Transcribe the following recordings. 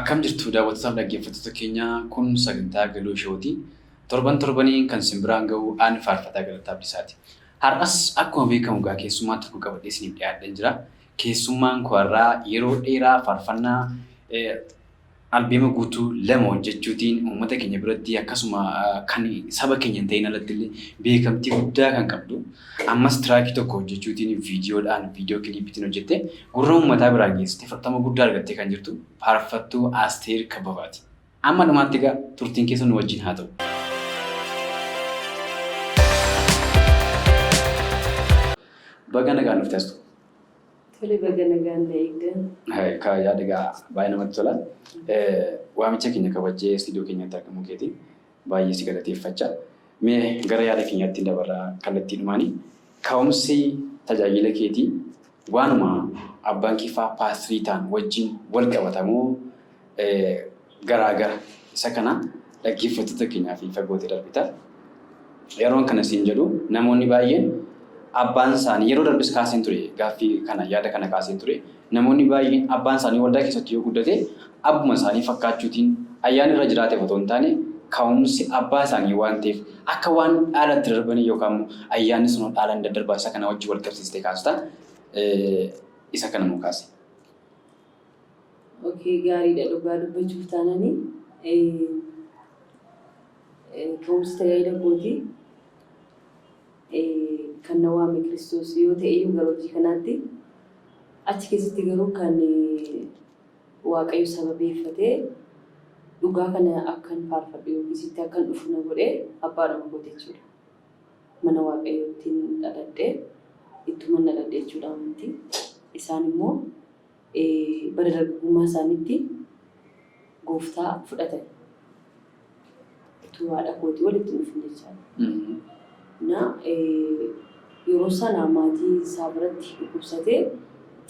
Akkam jirtu daawwattoota dhaggeeffattoota keenya kun sagantaa galuu shooti. Torbanii kan simbiraan ga'u ani faarfataa Galataa Abdiisaati. Har'as akkuma beekamu gaa keessummaa tokko qabadhee isiniif dhiyaadheen jira. Keessummaan koo har'aa yeroo dheeraa faarfannaa albeema guutuu lama hojjechuutiin uummata keenya biratti akkasuma kan saba keenya hin ta'in alatti illee beekamtii guddaa kan qabdu. Ammas tiraakii tokko hojjechuutiin viidiyoo kiliipiitiin hojjette gurra uummataa biraa geessite fudhatama guddaa argattee kan jirtu faarfattuu Asteer Kabbabaati. Amma dhumaatti egaa turtiin keessa nu wajjin haa ta'u. Baga nagaan nuuf taasisu. Tole baga nagaan na eegdan. Kan yaada egaa baay'ee namatti tola. Waamicha keenya kabajee istiidiyoo keenyatti argamu keetiin baay'ee si galateeffachaa. Mee gara yaada keenyaatti dabarraa kallattiidhumaanii ka'umsi tajaajila keetii waanuma abbaan kifaa paastirii ta'an wajjin wal qabatamoo garaagara isa kana dhaggeeffattoota keenyaa fi fagootee darbita. Yeroon kana siin jedhu namoonni baay'een abbaan isaanii yeroo darbis kaaseen ture gaaffii kana yaada kana kaaseen ture namoonni baay'een abbaan isaanii waldaa keessatti yoo guddate abbuma isaanii fakkaachuutiin ayyaana irra jiraate otoo hin taane ka'umsi abbaa isaanii waan ta'eef akka waan dhaalatti darbanii yookaan ayyaanni sun dhaalaan daddarbaa isa kana wajjin wal qabsiistee kaasuta isa kana nuu kaase. Okay, gaariidha dhugaa dubbachuuf taananii ka'umsi tajaajila kootii kan na waame Kiristoos yoo ta'e iyyuu gara hojii kanaatti achi keessatti garuu kan Waaqayyo sababeeffatee dhugaa kana akkan faarfadhu yookiin akkan dhufu na godhee abbaadhuma kooti jechuudha. Mana Waaqayyootiin dhaladhee ittuma dhaladhee jechuudha amantii. Isaan immoo bara dargaggummaa isaaniitti gooftaa fudhatan. Itti haadha kootii walitti dhufan jechaadha. Na yeroo sana maatii isaa biratti dhukkubsatee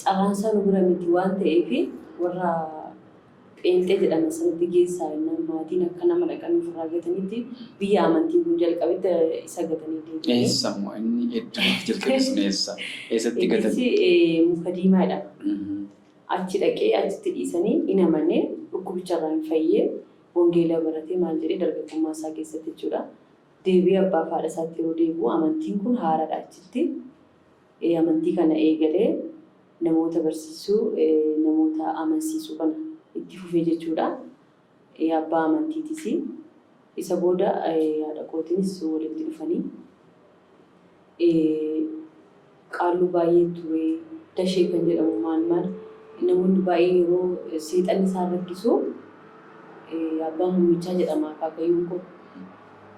carraan isaa nu bira miti waan ta'eef warra pheenxee jedhaman sanatti geessaa jennaan maatiin akka nama dhaqanii ofirraa gatanitti biyya amantiin kun jalqabetti isa gatanii deebi'ee. Eessammoo inni hedduutti jalqabe sun eessatti gatanii? Muka diimaadha. Achi dhaqee achitti dhiisanii hin amannee dhukkubicharraa hin fayyee wangeela baratee maal jedhee dargaggummaa isaa keessatti jechuudha. Deebii abbaa fi haadha isaatti yeroo deebi'u amantiin kun haaraadha achitti. Amantii kana eegalee namoota barsiisuu, namoota amansiisuu kana itti fufee jechuudha. Abbaa amantiitis. Isa booda haadha kootiinis walitti dhufanii qaalluu baay'ee ture. Dashee kan jedhamu maal namoonni baay'ee yeroo seexanni isaan rakkisu abbaa muumichaa jedhama akaakayyuun kun.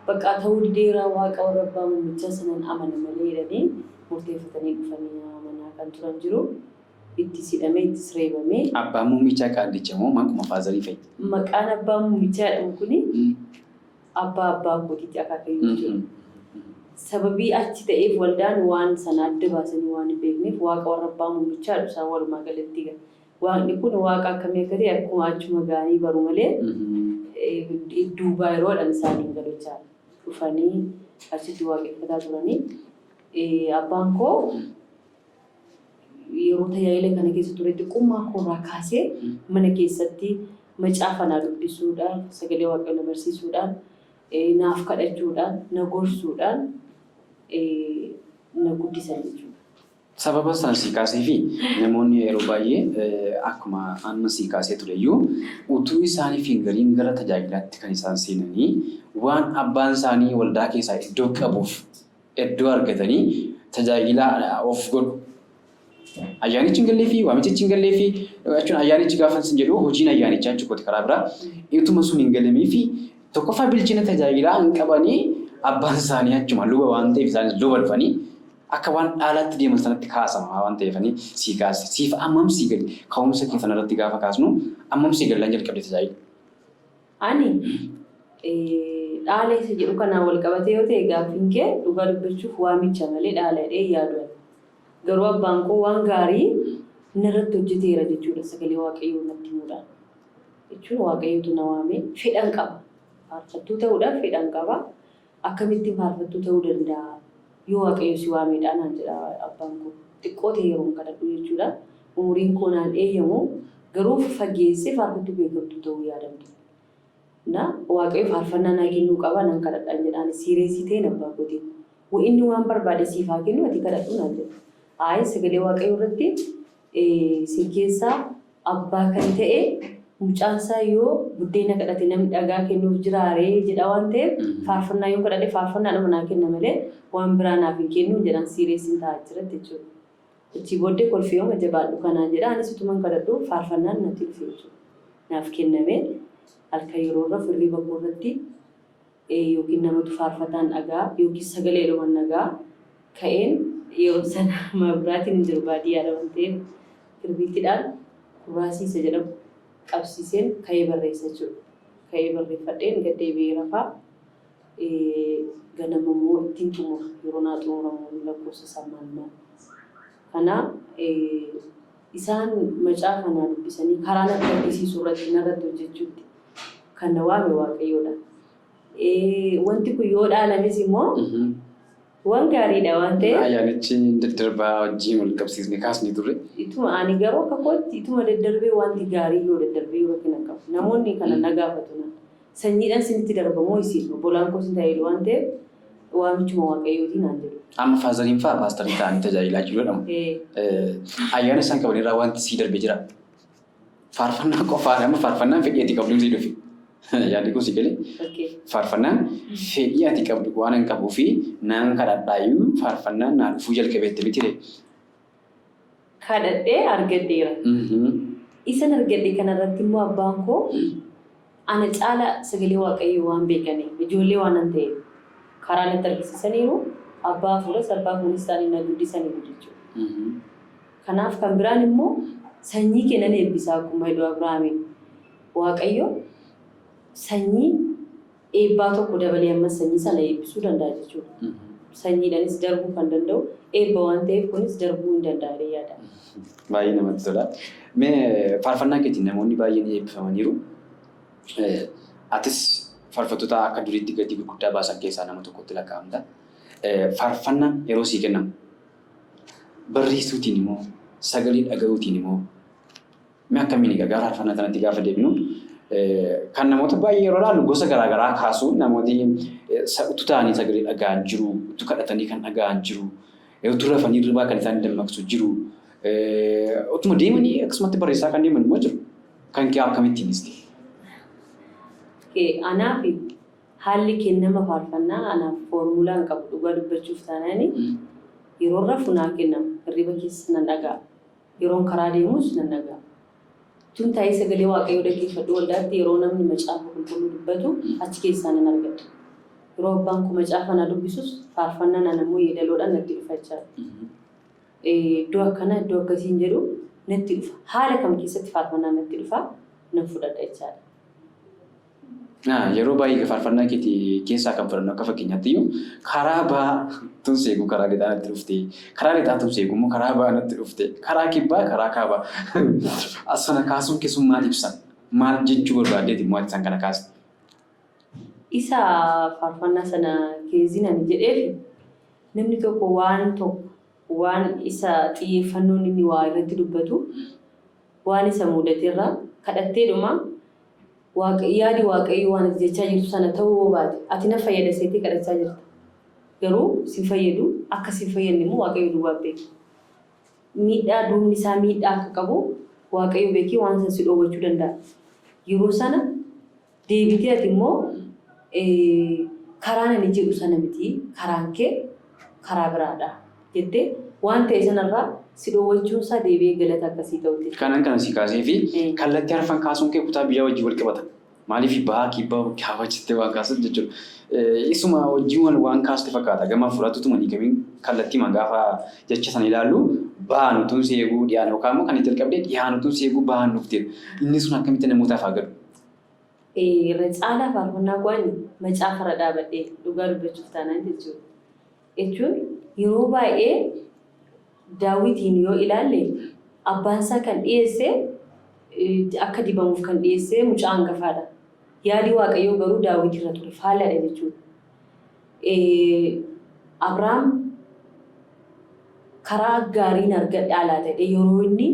Bakka ta'uu dideeraa waaqa warra abbaa muumichaa sanaan amana malee jedhanii murteeffatanii dhufanii amanaa kan turan jiru. Itti hidhamee itti reebamee. Abbaa muumichaa qaaddicha moo maquma faazarii fa'i? Maqaan abbaa muumichaa jedhamu kuni abbaa kootiitti akaakayyuu jechuudha. Sababii achi ta'eef waldaan waan sana adda baasanii waan hin beekneef waaqa warra abbaa muumichaa isaan walumaa galatti gala. Waaqni kun waaqa akkamii akka ta'e akkuma achuma gaanii baru malee duubaa yeroodhaan isaaniin galachaa dhufanii achitti waaqeffataa turanii abbaan koo yeroo tajaajila kana keessa ture xiqqummaa koorraa kaasee mana keessatti macaafanaa dubbisuudhaan sagalee waaqayyoon barsiisuudhaan naaf kadhachuudhaan na gorsuudhaan na guddisan jechuudha. Sababa sana sii kaasee fi namoonni yeroo baay'ee akkuma amma sii kaasee tureyyuu utuu isaanii fi gariin gara tajaajilaatti kan isaan seenanii waan abbaan isaanii waldaa keessaa iddoo qabuuf iddoo argatanii tajaajila of godhu. Ayyaanichi hin gallee fi waamichichi hin gallee fi jechuun ayyaanichi gaafa sin jedhu hojiin ayyaanichaa jechuudha karaa biraa ituma sun hin galamee fi tokkoffaa bilchina tajaajilaa hin qabanii abbaan isaanii achuma luba waan ta'eef isaanis luba dhufanii akka waan dhaalaatti deeman sanatti kaasama waan ta'eefanii sii kaase. Siif ammam sii gali ka'umsa kee sanarratti gaafa kaasnu ammam sii gallaan jalqabdee tajaajila? Ani dhaala isa jedhu kanaan wal qabatee yoo ta'e gaaffiin kee dhugaa dubbachuuf waamicha malee dhaala jedhee yaadu. Garuu abbaan koo waan gaarii narratti hojjeteera jechuudha sagalee waaqayyoo natti himuudhaan. Jechuun waaqayyootu na waamee fedhan qaba. Faarfattuu ta'uudhaaf fedhan qaba. Akkamittiin faarfattuu ta'uu danda'a? Yoo waaqayyo si waameedhaan jedha abbaan koo. Xiqqoo ta'e yeroo kadhadhu jechuudha. Umuriin koo naan eeyyamu garuu fageessee faarfattuu beekamtuu ta'uu yaadamtu. Na waaqayyo faarfannaa naa kennuu qaba nan kadhadhaan jedhaan siireessii ta'e abbaa kootiin. Inni waan barbaade siif haa kennu ati kadhadhu naan jedha. Ayi sagalee waaqayyo irratti si keessaa abbaa kan ta'e mucaansaa yoo buddeena kadhate namni dhagaa kennuuf jiraaree jedha waan ta'eef faarfannaa yoo kadhate faarfannaa nama naa kenna malee waan biraa naaf hin kennu jedhaan siireessiin taa'aa jirti jechuudha. Achi booddee kolfee yoo jabaadhu kanaan jedha anis utuman kadhadhu faarfannaan natti dhufe jechuudha. Naaf kenname halkan yeroo irra firrii bakka irratti yookiin namatu faarfataan dhagaa yookiin sagalee dhuman dhagaa ka'een yeroo sana mabraatiin jiru baadiyyaadha waan ta'eef kirbiittiidhaan kuraasiisa jedhamu qabsiiseen ka'ee barreessa jechuudha. Ka'ee barreeffadheen gad deebi'ee rafaa ganama immoo ittiin xumura yeroo naa xumuramu lakkoofsa sammaannaa. Kanaaf isaan macaa kanaa dubbisanii karaa natti argisiisuu irratti narratti hojjechuutti kan na waame waaqayyoodha. Wanti kun yoo dhaalames immoo waan gaariidha waan ta'eef. Ayyaanichi daddarbaa wajjin wal qabsiisnee kaasnee turre. Ituma ani garuu akka kootti ituma daddarbee wanti gaarii yoo daddarbee yoo rakkina qabu. Namoonni kana na gaafatu sanyiidhaan sinitti darbamoo isiin obbolaan koo sin ta'eeru waan ta'eef waamichuma waaqayyootiin naan jedhu. Amma faazariin fa'aa paastarii ta'anii tajaajilaa jiruudhamu. Ayyaana isaan qaban irraa wanti sii darbee jira. Faarfannaa qofaan amma faarfannaan fedhii ati qabdu sii dhufe. Yaadni kun si galee. Faarfannaan fedhii ati qabdu waan hin qabuu fi naan kadhadhaayyuu faarfannaan naa dhufuu jalqabeetti miti. Kadhadhee argadheera. Isan argadhe kanarratti immoo abbaan koo ana caala sagalee waaqayyoo waan beekaniif ijoollee waan hin ta'eef karaa natti argisiisaniiru abbaa fuudhas abbaa fuudhis isaanii na guddisaniiru jechuudha. Kanaaf kan biraan immoo sanyii kennan eebbisaa akkuma Idoo Abiraamiin waaqayyo sanyii eebbaa tokko dabalee ammas sanyii sana eebbisuu danda'a jechuudha. Sanyiidhaanis darbuu kan danda'u eebba waan ta'eef kunis darbuu hin danda'a yaada. Baay'ee namatti tola. Mee faarfannaa keetiin namoonni baay'een eebbifamaniiru. Atis faarfattoota akka duriitti gatii gurguddaa baasan keessaa nama tokkotti lakkaa'amta. Faarfannaan yeroo sii kennamu barreessuutiin immoo sagalee dhaga'uutiin immoo mee akkamiin egaa faarfannaa kanatti gaafa deebinu kan namoota baay'ee yeroo ilaallu gosa garaagaraa kaasu namooti utuu ta'anii sagalee dhaga'an jiru, utuu kadhatanii kan dhaga'an jiru, utuu rafanii ribaa kan isaan dammaqsu jiru, utuma deemanii akkasumatti barreessaa kan deeman immoo jiru. Kan kee akkamittiin isti? Anaaf haalli kennama faarfannaa anaaf foormulaan qabu dhugaa dubbachuuf taanaan yeroo rafu naa kennama hirriba keessa nan dhaga'a. Yeroon karaa deemus nan dhaga'a. Tun taa'ee sagalee waaqayyoo dhaggeeffadhu waldaatti yeroo namni macaafa qulqulluu dubbatu achi keessaa nan argadha. Yeroo abbaan koo macaafa na dubbisus faarfannaa naan ammoo yeedaloodhaan natti dhufa jechaadha. Iddoo akkana iddoo akkasiin jedhu natti dhufa. Haala kam keessatti faarfannaa natti dhufa nan fudhadha jechaadha. Yeroo baay'ee faarfannaa keetii keessaa kan fudhannu akka fakkeenyaatti iyyuu karaa ba'aa tun seeguu karaa lixaa natti dhufte, karaa lixaa tun seeguu immoo karaa ba'aa natti dhufte, karaa kibbaa karaa kaabaa. As sana kaasuun keessumaa maal ibsan? Maal jechuu barbaaddeeti immoo ati san kana kaasa? Isa faarfannaa sana keessiin ani jedheef namni tokko waan isa xiyyeeffannoon inni waa irratti dubbatu waan isa mudateerraa kadhatteedhuma yaadi waaqayyo waan ati jechaa jirtu sana ta'uu baate ati na fayyada seetii kadhachaa jirta. Garuu si fayyadu akka si fayyadne immoo waaqayyo duwwaa beeka. Miidhaa duubni isaa miidhaa akka qabu waaqayyo beekee waan sana si dhoowwachuu danda'a. Yeroo sana deebitee ati immoo karaan ani jedhu sana miti karaan kee karaa biraadha jettee waan ta'e sanarraa si dhoowwachuun isaa deebi'ee galata akkasii ta'uuti. Kanan kana si kaasee fi kallattii arfan kaasuun kee kutaa biyyaa wajjin wal qabata. Maaliif ba'aa kibbaa kaawachittee waan kaasat jechuudha. Isuma wajjin waan kaaste fakkaata. Gama fudhatuutuma ni kamiin kallattii gaafa jecha sana ilaallu ba'aa nutuun seeguu dhiyaan yookaan immoo kan itti jalqabdee dhiyaan nutuun seeguu ba'aa nuufteera. Inni sun akkamitti namootaaf haa galu? Irra caalaa faarfannaa waan macaafarra dhaabadhee dhugaa dubbachuuf taanaan jechuudha. Jechuun yeroo baay'ee Daawitiin yoo ilaalle abbaan isaa kan dhiyeesse akka dibamuuf kan dhiyeesse mucaa hangafaadha. Yaadi waaqayyoo garuu Daawit irra ture faallaadha jechuudha. Abrahaam karaa gaariin argadhe alaa ta'e yeroo inni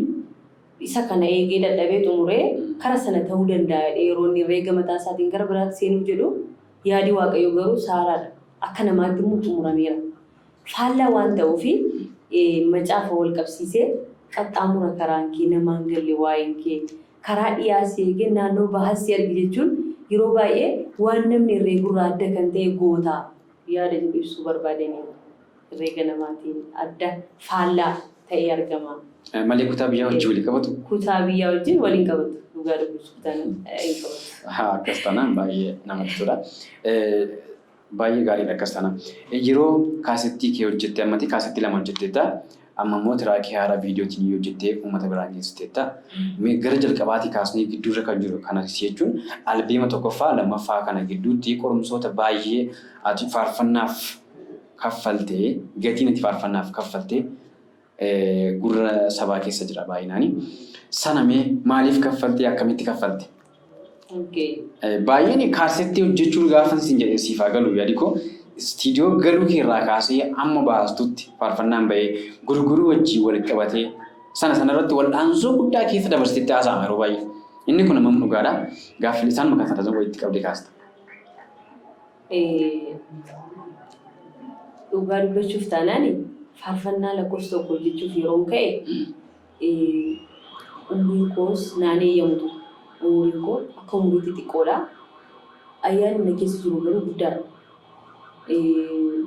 isa kana eegee dadhabee xumuree kara sana ta'uu danda'a yeroo inni reega mataa isaatiin gara biraatti seenuu jedhu yaadi waaqayyo garuu saaraadha. Akka namaatti immoo xumurameera. Faallaa waan ta'uufi macaafa wal qabsiisee qaxxaamura karaan kee namaan galle waa'een kee karaa dhiyaas eegee naannoo bahaas argi jechuun yeroo baay'ee waan namni herreegurraa adda kan ta'e gootaa yaada jedhu ibsuu barbaadaniiru. Herreega namaatiin adda faallaa ta'ee argama. Malee kutaa biyyaa wajjin walii qabatu? Kutaa biyyaa wajjin waliin qabatu. Dhugaa dubbisuuf taanaan hin qabatu. Akkas taanaan baay'ee namatti tola. Baay'ee gaariidha akkas taanaan. Yeroo kaasettii kee hojjettee ammatti kaasettii lama hojjetteetta. Amma immoo tiraakii haaraa viidiyootiin hojjettee uummata biraan geessiteetta. Gara jalqabaatii kaasnee gidduurra kan jiru kanas jechuun albeema tokkoffaa lammaffaa kana gidduutti qorumsoota baay'ee ati faarfannaaf kaffaltee gatiin ati faarfannaaf kaffaltee gurra sabaa keessa jira baay'inaani. Sana mee maaliif kaffaltee akkamitti kaffalte? Baay'een kaasettii hojjechuun gaafa isin jedhee siif haa galu yaadi koo istiidiyoo galuu keerraa kaasee amma baastutti faarfannaan bahee gurguruu wajjin walitti qabatee sanarratti wal'aansoo guddaa keessa dabarsitetti haasa'ama yeroo baay'ee. Inni kun ammoo dhugaadha. Gaaffiin isaan maqaa sana walitti qabdee kaasta. Dhugaa dubbachuuf taanaan faarfannaa lakkoofsa tokko hojjechuuf yeroo ka'e umriin koos naannee eeyyamutu. Umriin koo akka umriitti xiqqoodha. Ayyaanni na keessa jiru garuu guddaadha.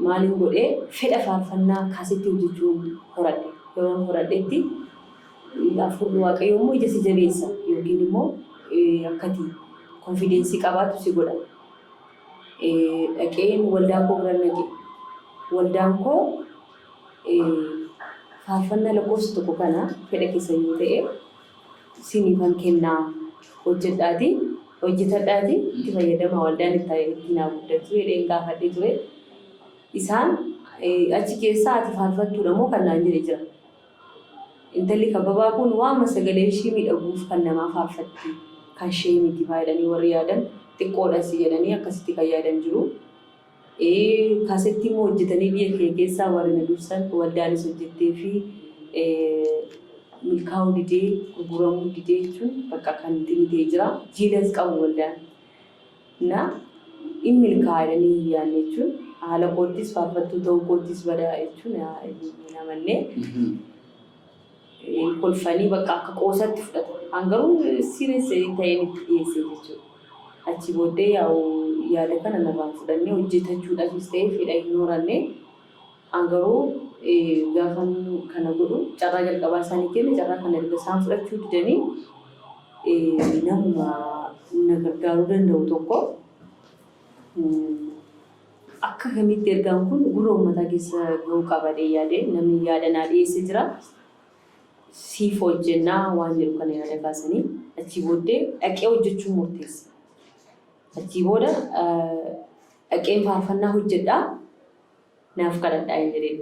Maaliin godhee fedha faarfannaa kaasettii hojjechuun horadhe. Yeroon horadhetti hafuurri waaqayyoo immoo ija si jabeessa yookiin immoo akkati konfideensii qabaatu si godha. Dhaqeen waldaa koo bira naqe. Waldaan koo faarfannaa lakkoofsa tokko kana fedha keessa yoo ta'e siniifan kennaa hojjetadhaati itti fayyadama waldaan itti naa guddatu jedheen gaafadhee ture. Isaan achi keessaa ati faarfattuudha moo kan naan jedhe jira. Intalli kabbabaa kun waama sagalee ishii miidhaguuf kan namaa faarfatti kan ishee miti faayidanii warri yaadan xiqqoodhas jedhanii akkasitti kan yaadan jiru. Kaasettii immoo hojjetanii biyya keenya keessaa warri na dursan waldaanis hojjettee fi milkaa'uu didee gurguramuu didee jechuun bakka kan ta'ee jira. Jiilas qabu waldaan. Na in milkaa'anii yaadne jechuun haala koottis faarfattuu ta'uu koottis badaa jechuun namannee kolfanii bakka akka qoosatti fudhatu. Hangaruu sirreessa ta'een itti dhiyeessee jechuudha. Achi booddee yaada kana nafaan fudhannee hojjetachuudhaafis ta'ee fedha hin horanne hangaruu gaafa kana godhu carraa jalqabaa isaanii kenne carraa kana erga isaan fudhachuu didanii namuma na gargaaruu danda'u tokko akka kamitti ergaan kun gurra uummataa keessa gahuu qabadee yaadee namni yaada naa dhiyeessee jira. Siif hojjennaa waan jedhu kana yaada kaasanii achi booddee dhaqee hojjechuu murteessa. Achi booda dhaqeen faarfannaa hojjedhaa naaf kadhadhaa hin jedheen.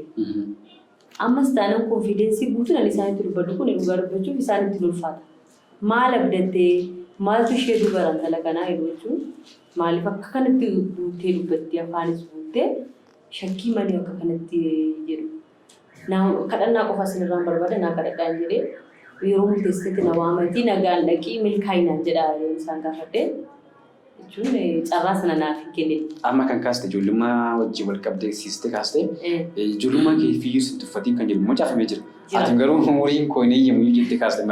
Ammas taanaan konfideensii guutuun ani isaanitti dubbadhu kun dhugaa dubbachuuf isaanitti ulfaata. Maal abdattee maaltu ishee dubaran tala kanaa yeroo jechuun maaliif akka kanatti guuttee dubbattee afaanis guuttee shakkii malee akka kanatti jedhu. Kadhannaa qofa isinirraan barbaada naa kadhadhaa hin jedhee yeroo murteessatti na waamatii nagaan dhaqii milkaa'inaan jedhaa isaan gaafadhee. Jechuun carraa sana naaf hin kennine. Amma kan kaaste ijoollummaa wajjin wal qabsiistee kaaste ijoollummaa kee fiiyyuu sitti uffatiin kan jedhu immoo caafamee jira. Ati garuu umuriin koo hin eeyyamu jettee kaaste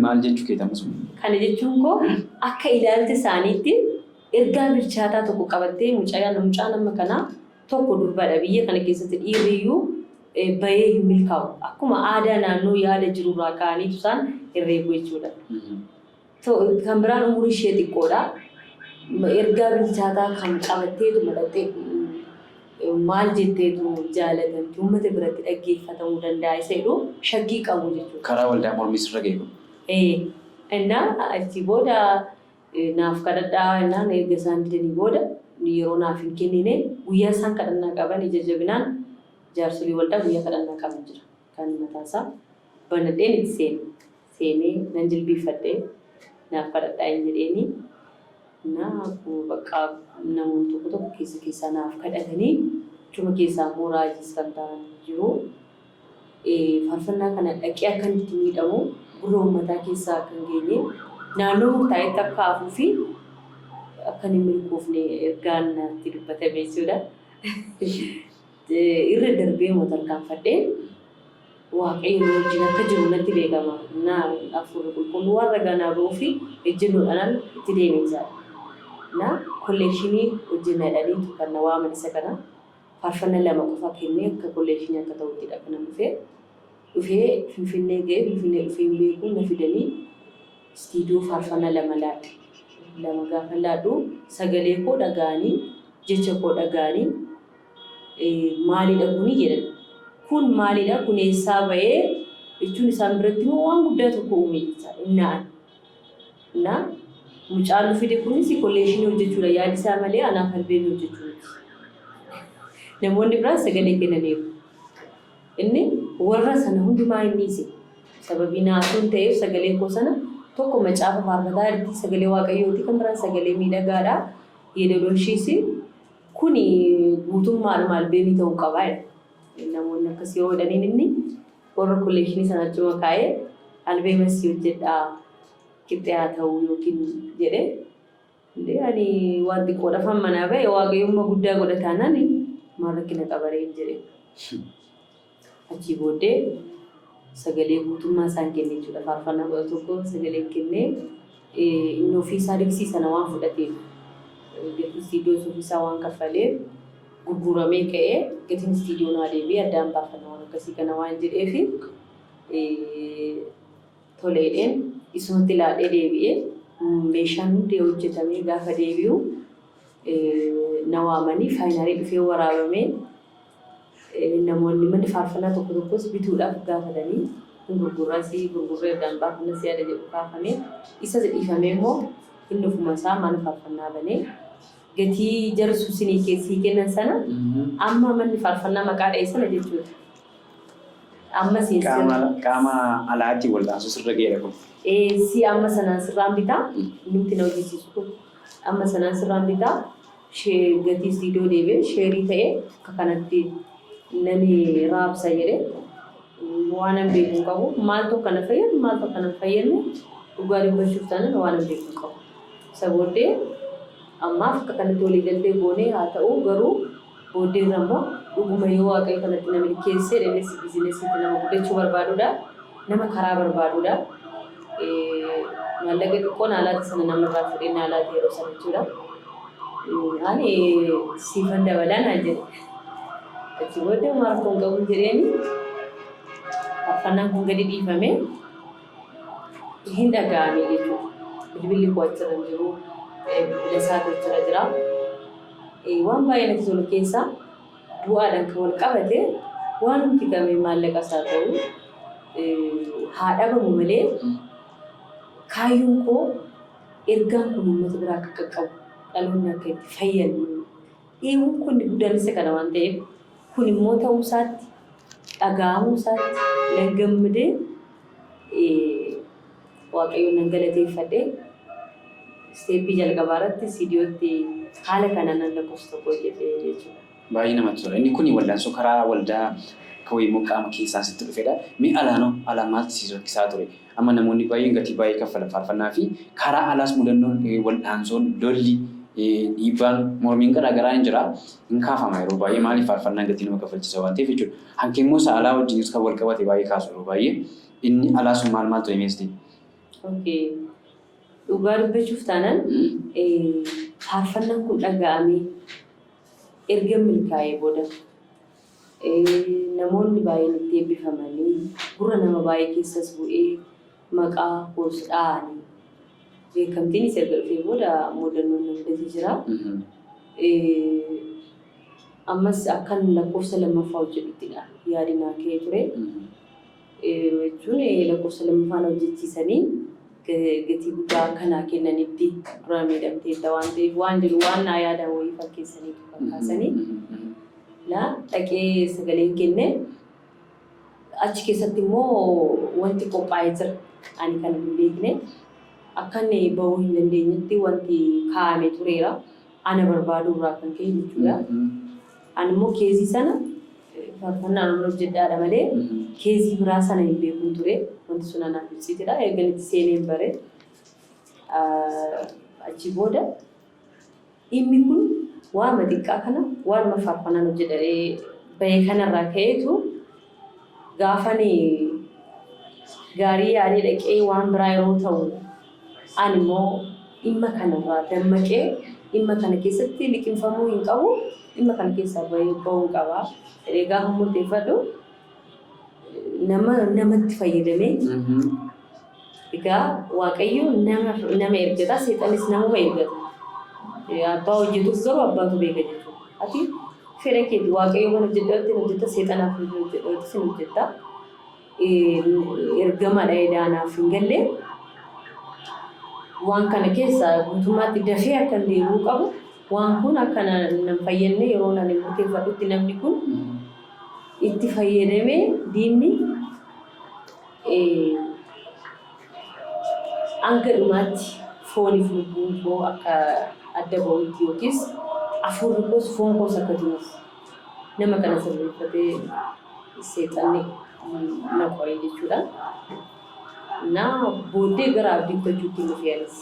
maal jechuu keetamu sun? Kana jechuun koo akka ilaalcha isaaniitti ergaa bilchaataa tokko qabattee mucaan amma kanaa tokko durbaadha biyya kana keessatti dhiirriyyuu bahee hin milkaa'u. Akkuma aadaa naannoo yaada jirurraa ka'aniitu isaan herreegu jechuudha. Kan biraan umurii ishee xiqqoodha. Ergaa bilchaataa kan qabatteetu madaqxee maal jetteetu jaalatamti uummata biratti dhaggeeffatamuu danda'a isa jedhu shakkii qabu jechuudha. Karaa waldaa mormis irra geeku. Innaa achi booda naaf kadhadhaa innaan erga isaan didanii booda yeroo naaf hin kennine guyyaa isaan kadhannaa qaban ija jabinaan jaarsolii waldaa guyyaa kadhannaa qaban jira. Kan mataasaa banadheen itti seenee nan jilbiifadhee naaf kadhadhaa hin jedheeni. Bakka namoonni tokko keessaa naaf kadhatanii achuma keessaa immoo raajiis kan ta'an jiru. Faarfannaa kana dhaqee akka itti miidhamu gurra uummataa keessaa kan geenye naannoo murtaa'etti akka hafuu fi akka inni milkoofne ergaan natti dubbatame jechuudha. Irra darbee tarkaanfadhee waaqayyo wajjin akka jiru natti beekama. Hafuura qulqulluu warra ganaa ba'uu fi ejjennoodhaan itti deemee jira. Kollekshinii hojjennadhanii kan na waaman isa kana faarfannaa 2 qofa kennee akka kollekshinii akka ta'uttidha kan dhufee Finfinnee ga'ee Finfinnee dhufee hin beeku na fidanii istiidiyoo faarfannaa 2 laadhe. 2 gaafa laadhu sagalee koo dhaga'anii jecha koo dhaga'anii maalidha kuni jedhan. Kun maalidha kun eessaa ba'ee jechuun isaan biratti immoo waan guddaa tokko uume jechuudha. Mucaan fide kunis kollekshinii hojjechuudha yaadi isaa malee anaaf albeemii hojjechuudha. Namoonni biraan sagalee kennaniiru. Inni warra sana hundumaa inni ise sababii naasuun ta'eef sagalee koo sana tokko macaafa faarfataa irratti sagalee waaqayyooti kan biraan sagalee miidhagaadha. Yeedaloonshiisi kuni guutummaadhuma albeemii ta'uu qabaa. Namoonni akkasii yoo hodhaniin inni warra kollekshinii sana achuma kaa'ee albeemas hojjedhaa qixxee haa ta'uu yookiin jedhee ani waan xiqqoodhaaf manaa ba'e waaqayyummaa guddaa godhataanaan maal rakkina qabareen jedhe. Achii booddee sagalee guutummaa isaan kenne jechuudha. Faarfannaa 11 sagalee kennee inni ofiisaa dibsiisana waan fudhateef gatii istiidiyoo ofiisaa waan kaffaleef gurguramee ka'ee gatiin istiidiyoo naa deebi'ee addaan baafannaa waan akkasii kana waan jedheef toleedheen isumatti ilaalee deebi'ee meeshaan hundi hojjetamee gaafa deebi'u na waamanii faayinaalii dhufee waraabamee namoonni manni faarfannaa tokko tokkos bituudhaaf gaafatanii gurgurree addaan baafannaa siyaada jedhu kaafamee isa dhiifamee immoo inni ofuma isaa mana faarfannaa banee gatii jarsu sinii keessii kennan sana amma manni faarfannaa maqaa dha'e sana jechuudha. Amma qaama alaatti wal'aansu sirra ga'eera kun. Si amma sanaan sirraan bitaa nuti na hojjechiisu kun amma sanaan sirraan bitaa gatii istiidiyoo deebi'ee sheerii ta'ee akka kanatti nani raabsa jedhee waan an beeku qabu maaltu kana fayyadu maaltu kana fayyadne dhugaa dubbachuuf taanaan waan an beeku qabu. Isa booddee ammaaf akka kanatti walii galtee goonee haa ta'u garuu booddee irra immoo dhuguma yoo waaqayyo kanatti namni keessee dheeressi biizinesiitti nama guddachuu barbaaduudha. Nama karaa barbaaduudha. Maallaqa xiqqoon haalaatti sana namarraa fudhee haalaatti yeroo sana jechuudha. Ani siifan dabalaan haa jedhe. Achi booddee maartoon qabuun jedheeni faarfannaan kun gadi dhiifamee hin dhaga'ame jechuudha. Bilbilli koo achirra hin jiru. Bilbila isaatu achirra jira. Waan baay'ee natti tolu keessaa bu'aadhaan kan wal qabate waan nuti qabee maallaqa isaa ta'u haa dhabamu malee kaayyoon koo ergaan kun uummata biraa akka qaqqabu dhaloonni akka itti fayyadu. Dhiibuun kun guddaan isa kana waan ta'eef kun immoo ta'uu isaatti dhaga'amuu isaatti nan gammadee waaqayyoon nan galateeffadhee isteeppii jalqabaa irratti istiidiyootti haala kanaan nan lakkoofsa tokko hojjetee jechuudha. Baay'ee namatti tola. Inni kun wal'aansoo karaa waldaa kawii immoo qaama keessaa sitti dhufedha. Mee alaa maaltu si rakkisaa ture? Amma namoonni baay'een gatii baay'ee kaffalan faarfannaa fi karaa alaas mudannoon wal'aansoon lolli dhiibbaan mormiin garaagaraa hin jira. Hin kaafama yeroo baay'ee maaliif faarfannaan gatii nama kaffalchiisa waan ta'eef jechuudha. Hanqin immoo saalaa wajjinis kan wal qabate baay'ee kaasu yeroo baay'ee inni alaa sun maal ture meesti? Dhugaa dubbachuuf taanaan faarfannaan kun dhaga'amee erga milkaa'ee booda namoonni baay'een itti eebbifamanii gurra nama baay'ee keessas bu'ee maqaa koos dha'anii beekamtiinis erga dhufee booda muudannoon na mudatee jira. Ammas akkan lakkoofsa lammaffaa hojjedhuttidha yaadi naa ka'ee ture. Jechuun lakkoofsa lammaffaan hojjechiisanii gatii guddaa akkanaa kennanitti dura miidhamteetta waan ta'eef waan jiru waan naa yaadan wayii fakkeessanii fakkaasanii dhaqee sagaleen kenne achi keessatti immoo wanti qophaa'ee jira ani kan hin beekne akka inni bahuu hin dandeenyetti wanti kaa'amee tureera ana barbaaduu irraa kan ka'e jechuudha. Ani immoo keezii sana faarfannaa Oromoo jedhaadha malee keezii biraa sana hin beekun ture. Wanti sun anaaf ibsitedha. Eegan itti seeneen bare. Achi booda dhimmi kun waanuma xiqqaa kana waanuma faarfannaan hojjedhee bahee kanarraa ka'eetu gaafani gaarii yaadee dhaqee waan biraa yeroo ta'u ani immoo dhimma kanarraa dammaqee dhimma kana keessatti liqinfamuu hin qabu dhimma kana keessaa bahuu qaba. Gaafa murteeffadhu namatti fayyadamee egaa Waaqayyo nama ergata seexanis namuma ergata. Abbaa hojjetuuf garuu abbaatu beeka jechuudha. Ati fedha keeti Waaqayyo kan hojjeta seexanaaf hojjeta sin hojjeta. Ergamaadha edaanaaf hin galle waan kana keessaa guutummaatti dafee akka deemuu qabu waan kun akka nan fayyadne yeroo nan murteeffadhutti namni kun itti fayyadamee diinni hanga dhumaatti fooniif lubbuun koo akka adda bahutti yookiis hafuurri koos foon koos akka jiruuf nama kana sirreeffatee seexanni na qo'ee jechuudha. Booddee gara abdiitti hojjechuutti nuuf yaalis.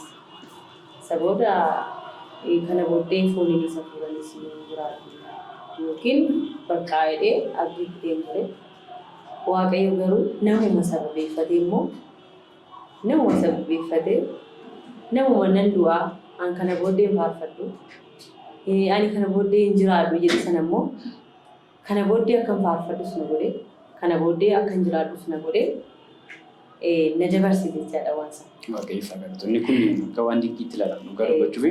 Saboota kana booddee fooniin isa fuudhanis jiraatu yookiin bakka jedhee abdiitti deemtee Waaqayyo garuu namuma sababeeffatee immoo namuma nan du'aa an kana booddee faarfadhu ani kana booddee hin jiraadhu jedhe sana immoo kana booddee akka hin faarfadhus na godhe kana booddee akka hin jiraadhus na godhe na dabarsite jechaadha waan sana. Waaqayyo faarfatu. Inni kun akka waan dinqiitti ilaalamu gara gochuufi.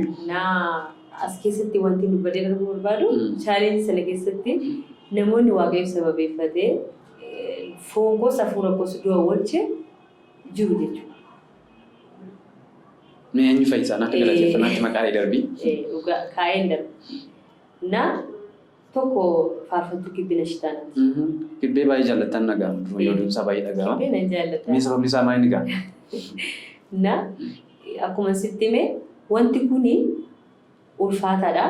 As keessatti wanti dubbadee darbu barbaadu chaalenjii sana keessatti namoonni Waaqayyo sababeeffatee foon koos hafuura koos du'a oolche jiru jechuudha. Mee eenyu fayyisaan akka galateeffanaatti maqaalee darbii? Dhugaa kaa'een darbi. Tokko faarfattuu Kibbee Nashitaanaati. Kibbee baay'ee jaallattan nagaa. Yoodumsaa baay'ee dhagaama. Kibbee nan jaallata. Mee sababni isaa maal inni gaa? Akkuma sitti hime wanti kuni ulfaataadha.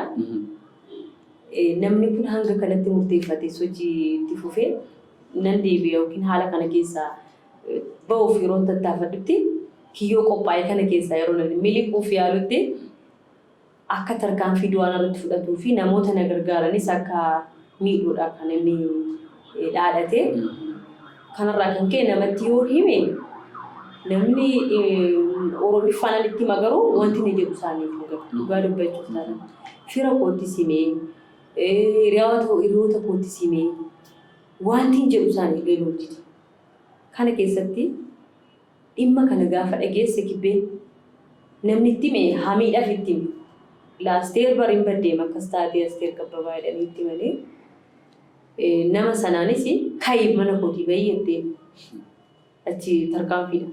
Namni kun hanga kanatti murteeffatee sochii itti fufee nan deebi'e yookiin haala kana keessaa ba'uuf yeroo tattaafadhutti kiyyoo qophaa'e kana keessaa yeroo miliquuf yaalutti akka tarkaanfii du'aan irratti fudhatuu fi namoota na gargaaranis akka miidhuudha kan inni dhaadhate. Kanarraa kan ka'e namatti yoo hime namni Oromiffaan itti magaruu wanti ni jedhu isaaniif dhugaa dubbachuuf taata. Fira koottis himee hiriyoota koottis himee wanti hin jedhu isaanii galuuti. Kana keessatti dhimma kana gaafa dhageesse Kibbeen namni itti hime hamiidhaaf itti hime. Laasteer bariin baddeema akkas taatee Asteer Qabbabaa jedhanii itti malee nama sanaanis ka'ii mana kootii bahii jettee achi tarkaanfiidha.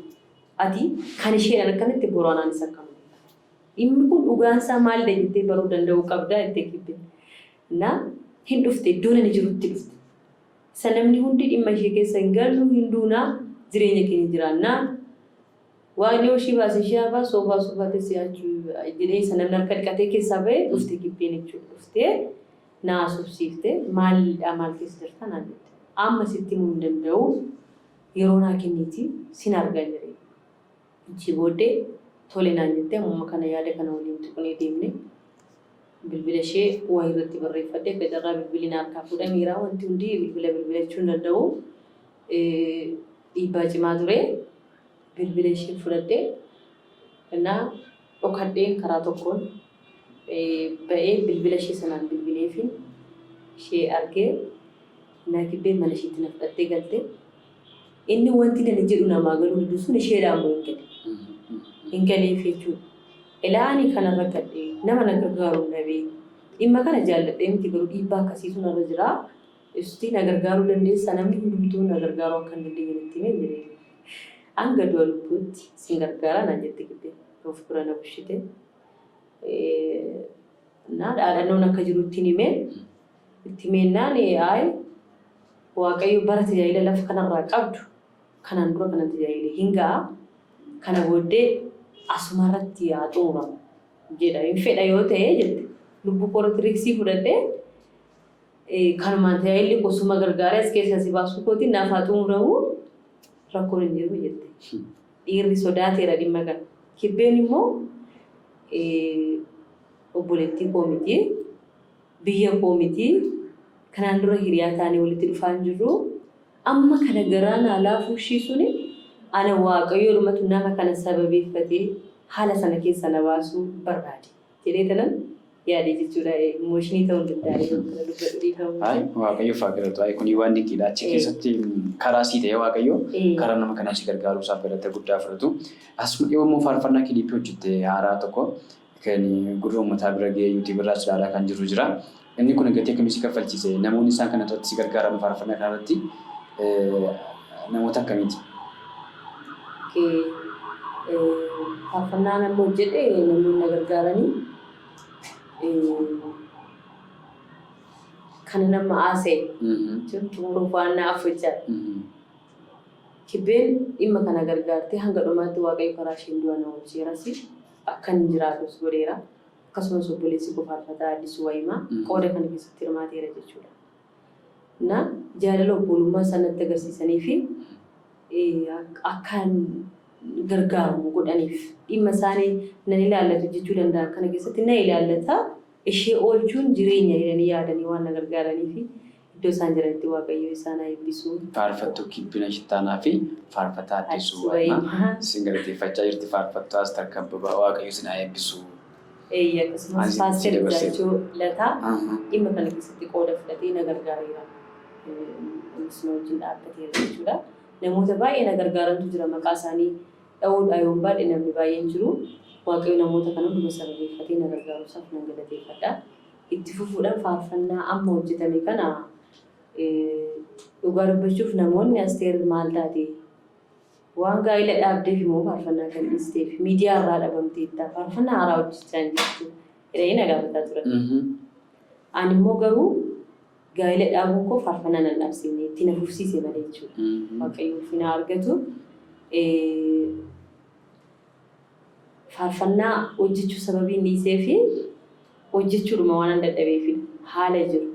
Ati kan isheedhaan akkanatti boraanaanis akkama. Dhimmi kun dhugaansaa maalidha jettee baruu danda'uu qabdaa jettee Kibbeen. Hin dhufte iddoo inni jirutti dhufte. Namni hundi dhimma ishee keessa hin galu hin duunaa jireenya keenya jiraannaa. Waaqni hoshii baasee ishee hafaa soofaa si'aachuu jedhee namni harka dhiqatee keessaa bahee dhufte Kibbeen jechuudha. Dhuftee na haasofsiifte maalidhaa maal keessa jirta naan jette. Amma sitti himuu hin danda'u yeroo naa kenniiti sin argaa jiree. Ichi booddee tole naan jettee amma kana yaada kana waliin tuqnee deemne. Bilbila ishee waa irratti barreeffadde akka carraa bilbilli na harkaa fuudhameera wanti hundi bilbilachuu hin danda'u. Dhiibbaa cimaa ture. Bilbila ishee fudhadhee dhokadheen karaa tokkoon ba'ee bilbila ishee sanaan bilbileefin ishee argee Kibbee mana isheetti na fudhattee galte. Inni wanti nana jedhu namaa galuu diddu sun isheedhaan moo hin galeef jechuudha. Ilaani kanarra gadhee nama na gargaaruu dhabee dhimma kana jaalladhee miti garuu dhiibbaa akkasiitu narra jira. Ibsutii na gargaaruu dandeessa namni hundumtuu na gargaaruu akka hin dandeenye natti himee jiree. Hanga du'a lubbuutti sin gargaara naan jette Kibbeen of bira na bushite. Dhaadhannoon akka jirutti himee itti himeennaan Waaqayyo bara tajaajila lafa kanarraa qabdu kanaan dura kana tajaajile hin ga'a. Kana booddee asumarratti haa xumuramu jedha. Hin fedha yoo ta'e jette lubbuu koorratti riksii fudhadhee kanumaan tajaajilli qosuma gargaara as keessa si baasuu kooti naaf haa xumuramu rakkoon hin jiru jette. Dhiirri sodaateera dhimma kana. Kibbeen immoo obboleettii koo miti biyya koo miti kanaan dura hiriyaa taanee walitti dhufaa hin jirru amma kana garaa naa laafuu ishii suni ana waaqayyo dhumatu nama kana sababeeffatee haala sana keessa na baasuu barbaade jedhee tanan yaadee jechuudha imooshini ta'uu danda'a. Waaqayyo faagiratu kun waan dinqiidha achi keessatti karaa sii ta'e waaqayyo karaa nama kanaaf si gargaaruu isaaf galata guddaa fudhatu. Asuma dhiyoo immoo faarfannaa kiliipii hojjette haaraa tokko kan gurra uummataa bira ga'ee yuutii birraas ilaalaa kan jiru jira. Inni kun gatii akkamii si kaffalchiise namoonni isaan kana irratti si gargaaran faarfannaa kanarratti namoota akkamiiti? Faarfannaa nama hojjete namoonni na gargaaranii kan nama aasee jechuun waan naaf hojjaa. Kibbeen dhimma kana gargaartee hanga dhumaatti waaqayyo karaa isheen du'a na hojjeerasi akkan jiraatus godheera. Akkasumas obboleessi koo faarfataa Addisuu Wayimaa qooda kana keessatti hirmaateera jechuudha. Na jaalala obbolummaa sanatti agarsiisanii fi akkaan gargaaramu godhaniif dhimma isaanii nan ilaallatu jechuu danda'an kana keessatti na ilaallata ishee oolchuun jireenya jedhanii yaadanii waan na gargaaranii fi iddoo isaan jiranitti waaqayyo isaan haa eebbisu. Faarfattuu Kibbina Shittaanaa fi faarfataa Addisuu Wayimaa isin galateeffachaa jirti faarfattuu Asteer Kabbabaa waaqayyo isin haa eebbisu. Akkasumas Paaster Gaachoo Lataa dhimma kana keessatti qooda fudhatee na gargaareera. Innis na wajjin dhaabbateera jechuudha. Namoota baay'ee na gargaarantu jira maqaa isaanii dha'uudhaa yoo baadhe namni baay'een jiru. Waaqayyo namoota kana dhuma sababeeffatee na gargaaruusaaf nan galateeffadha. Itti fufuudhaan faarfannaa amma hojjetame kana dhugaa dubbachuuf namoonni Asteer maal taate waan gaa'ila dhaabdeef immoo faarfannaa kan dhiisteef miidiyaa irraa dhabamteetta faarfannaa haaraa hojjechaa hin jirtu jedhanii na gaafataa turan. Ani immoo garuu gaa'ila dhaabuun koo faarfannaa nan dhaabsifne itti na fufsiise malee jechuudha. Waaqayyo ulfina argatu. Faarfannaa hojjechuu sababiin dhiisee fi hojjechuudhuma waan an dadhabeef haala jiru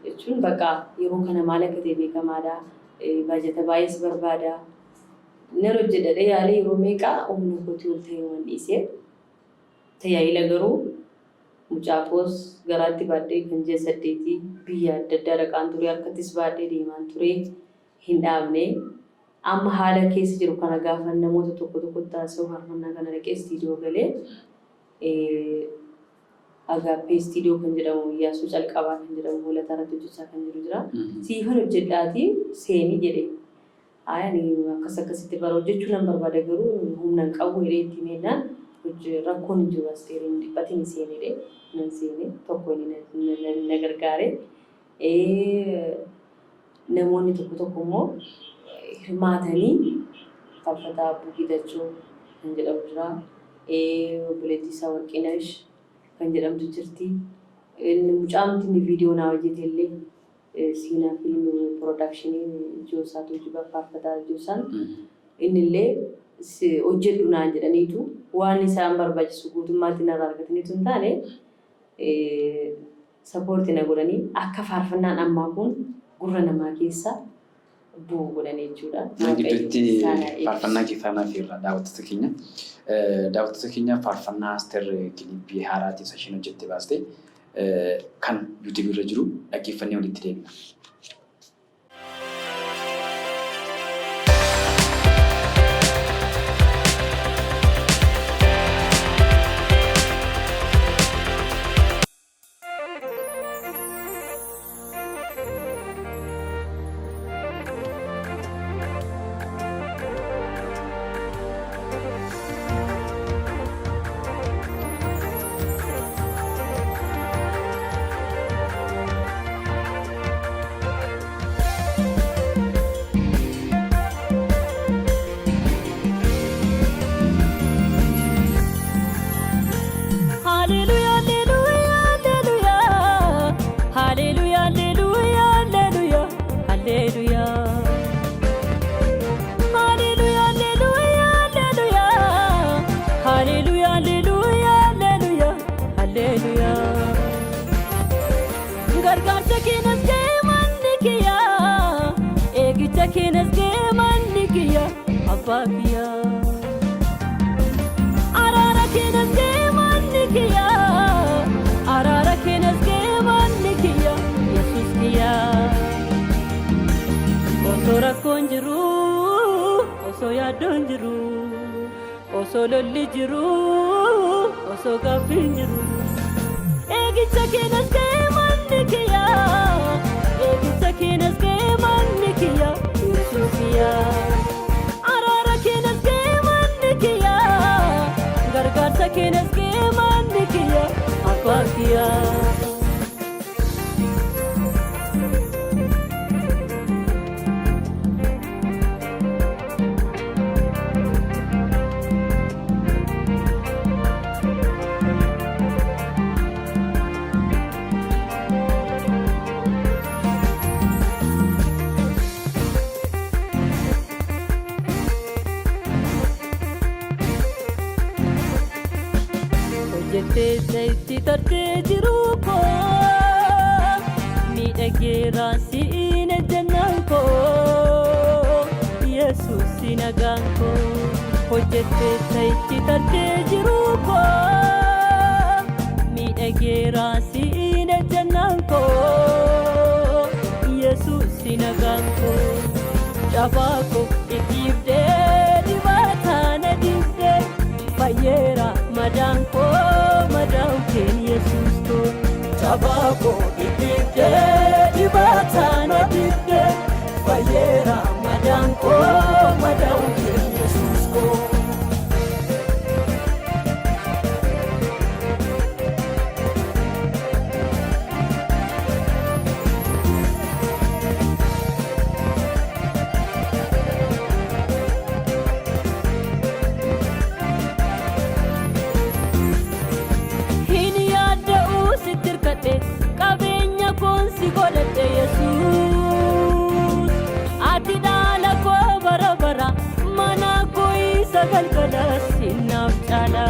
jechuun bakka yeroo kana maal akka ta'e beekamaadha. Baajata baay'ees barbaada. Nero hojjedhadhee yaalee yeroo meeqaa humna kootii ol ta'e waan dhiisee tajaajila garuu mucaafoos garaatti baadhee kan ji'a 8 biyya adda addaa dhaqaan ture harkattis baadhee deemaan ture hin dhaabne. Amma haala keessa jiru kana gaafa namoota tokko taasisuu faarfannaa kana dhaqee istiidiyoo galee Agaappee istiidiyoo kan jedhamu Iyyaasuu Calqabaa kan jedhamu Hoolataa irratti hojjechaa kan jiru jira. Siifan hojjedhaatii seenii jedhee ani akkasitti bara hojjechuu nan barbaada garuu humna hin qabu jedhee itti meennaan rakkoon hin jiru Asteeriin dhiphatiin seenee nan seenee tokko na gargaare. Namoonni tokko immoo hirmaatanii faarfataa Abbuu Gidachoo kan jedhamu jira. Obboleettii isaa Warqinash kan jedhamtu jirti. Mucaamti viidiyoo naa hojjete illee Siinaa fiilmii piroodakshinii Joosaatu Jibaa faarfataa Joosaan inni illee hojjedhu naan jedhaniitu waan isaan barbaachisu guutummaatti narraa argataniitu hin taane sappoortii na godhanii akka faarfannaan ammaa kun gurra namaa keessa bu'u godhanii jechuudha. Gidduutti faarfannaa keessaanaa fi irraa daawwattoota keenya faarfannaa Asteer kiliipii haaraati isa isheen hojjette baaste kan yuutuubii irra jiru dhaggeeffannee walitti deebina. Abakia Arara kenas geman nikia Arara kenas geman nikia Yesus kia Oso rakon jiru Oso yadon jiru Oso lolli jiru Oso gafin jiru Egicha kenas geman nikia Egicha kenas geman nikia Yesus kia Gargaarsa keenas geeman nikiya Abakia Hojjettee zayitii tartee jiru koo miidhagee si'in ejjennaan koo Yesuus nagaan koo Hojjettee zayitii tartee jiru koo miidhagee si'in ejjennaan koo Yesuus nagaan koo Cabaa koo ittiifdee dibaataa na dibdee Fayera madanko madauken Yesus ko Tabako itibde dibatana dibde Fayera madanko madauken Yesus ko Qabeenya koonsi godhadhe Yesuus Ati dhaala koo bara bara mana koo isa galgala sinnaaf caala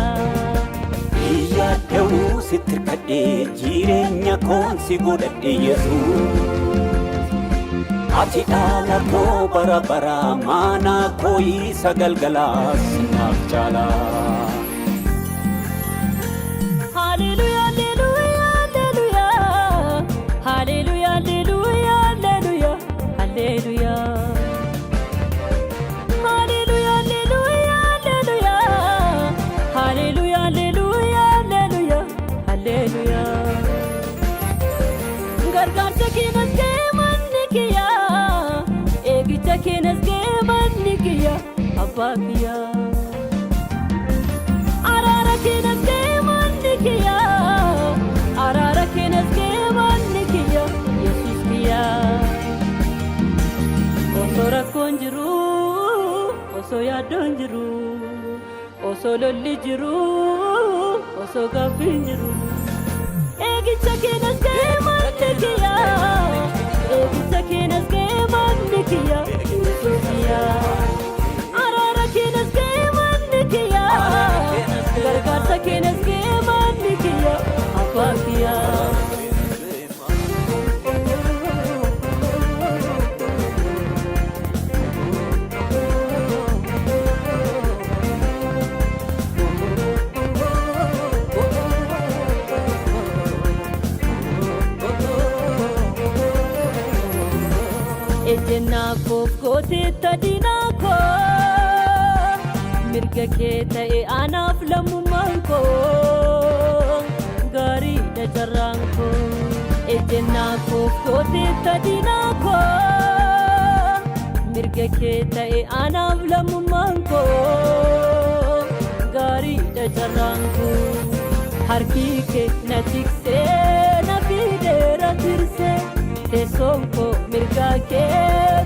Yaada'uu sitti hirkadhee jireenya koonsi godhadhe Yesuus Ati dhaala koo bara bara mana koo isa galgala sinnaaf caala Hallelujah Hallelujah, hallelujah, hallelujah, hallelujah. Hallelujah, hallelujah, hallelujah. Hallelujah, hallelujah, hallelujah, hallelujah. Gargaarsa keenas geeman nikiya Eegicha keenas geeman nikiya Abakia Araara keenas geeman nikiya Araara keenas geeman nikiya Yesus kia Oso rakkoon jiru Oso yaaddoon jiru Oso lolli jiru Oso gaaffiin jiru Eegicha keenas geeman nikiya Eegicha keenas geeman nikiya Yesus kia Araara keenas geeman nikiya Gargaarsa keenas geeman nikiya Abakia Ejjennaa koof gooteetta diinaa koo mirga kee ta'e anaaf lammummaan koo gaariidha carraan koo ejjennaa koof gooteetta diinaa koo mirga kee ta'e anaaf lammummaan koo gaariidha carraan koo harki kee na tiksee na fideera tirsee teessoon koo mirga kee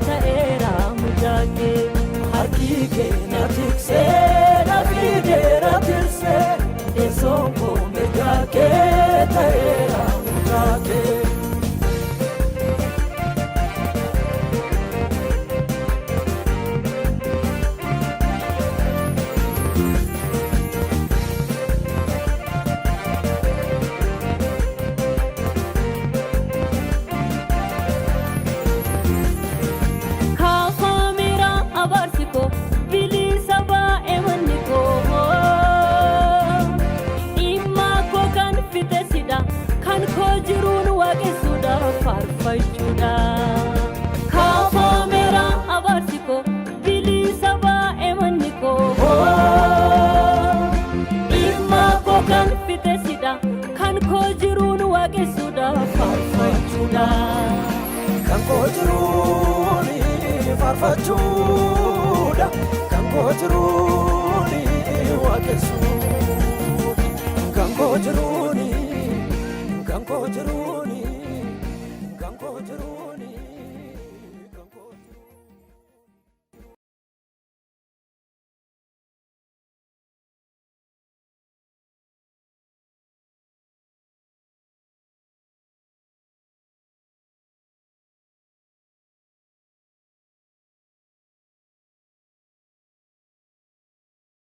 ta'eera mucaa kee harki kee na tiksee na fideera tirsee teessoon koo mirga kee ta'eera mucaa kee faarfachuudha. Kaafameera abaarsi koo bilisa baa'ee manni koo. Dhimma koo kan fiteessidha kan koo jiruun waaqessuudha faarfachuudha. Kan koo jiruun faarfachuudha. Kan koo jiruun waaqessuudha. Kan koo jiruun. Kan koo jiruun.